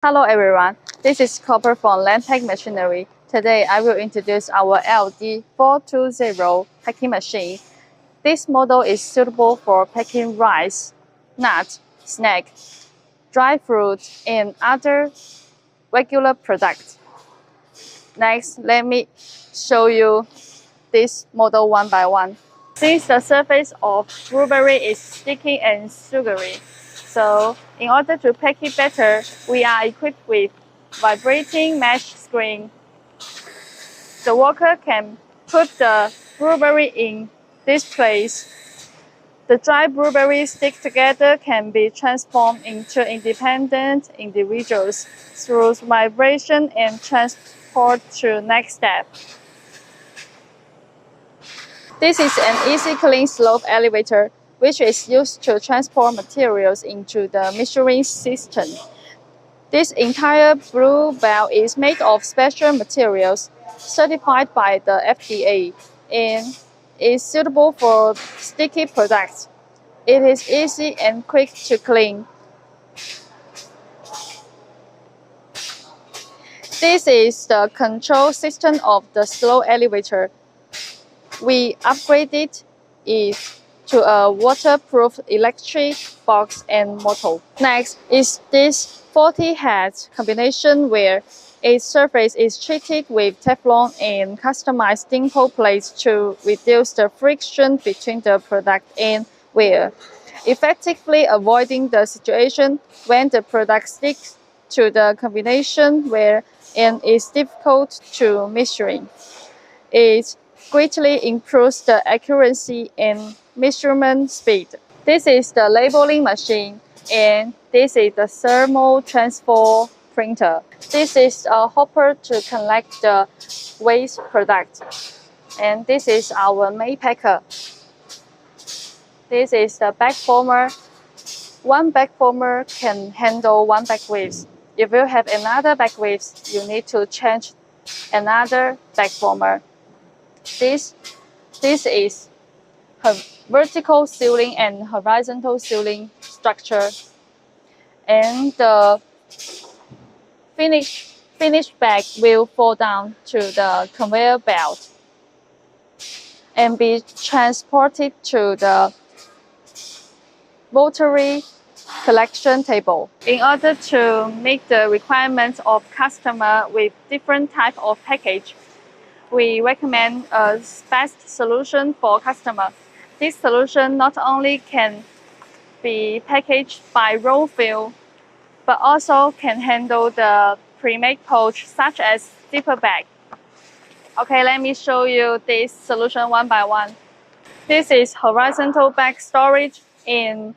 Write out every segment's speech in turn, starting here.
Hello everyone, this is Copper from LANDPACK Machinery. Today I will introduce our LD420 packing machine. This model is suitable for packing rice, nuts, snack, dry fruit, and other regular products. Next, let me show you this model one by one. Since the surface of blueberry is sticky and sugary, so in order to pack it better, we are equipped with vibrating mesh screen. The worker can put the blueberry in this place. The dry blueberries stick together can be transformed into independent individuals through vibration and transport to next step. This is an easy clean slope elevator, which is used to transport materials into the measuring system. This entire blue belt is made of special materials certified by the FDA and is suitable for sticky products. It is easy and quick to clean. This is the control system of the slow elevator. We upgraded it to a waterproof electric box and motor. Next is this 40-head combination where its surface is treated with Teflon and customized dimple plates to reduce the friction between the product and wear, effectively avoiding the situation when the product sticks to the combination wear and is difficult to measuring. It greatly improves the accuracy and measurement speed. This is the labeling machine, and this is the thermal transfer printer. This is a hopper to collect the waste product. And this is our main packer. This is the bag former. One bag former can handle one bag width. If you have another bag width, you need to change another bag former. This is her vertical sealing and horizontal sealing structure, and the finished bag will fall down to the conveyor belt and be transported to the rotary collection table. In order to meet the requirements of customer with different type of package, we recommend a best solution for customer. This solution not only can be packaged by roll fill, but also can handle the pre-made pouch such as zipper bag. Okay, let me show you this solution one by one. This is horizontal bag storage in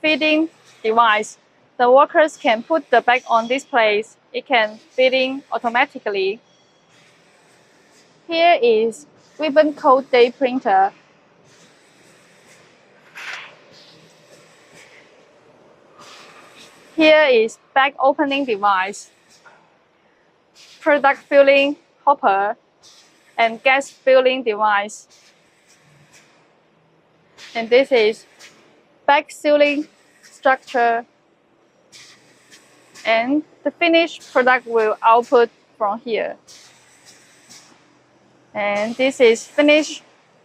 feeding device. The workers can put the bag on this place. It can fit in automatically. Here is ribbon coat day printer. Here is bag opening device, product filling hopper, and gas filling device. And this is bag sealing structure. And the finished product will output from here. And this is finished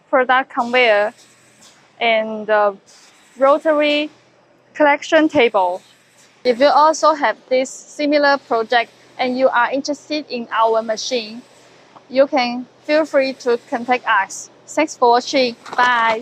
product conveyor and the rotary collection table. If you also have this similar project and you are interested in our machine, you can feel free to contact us. Thanks for watching. Bye.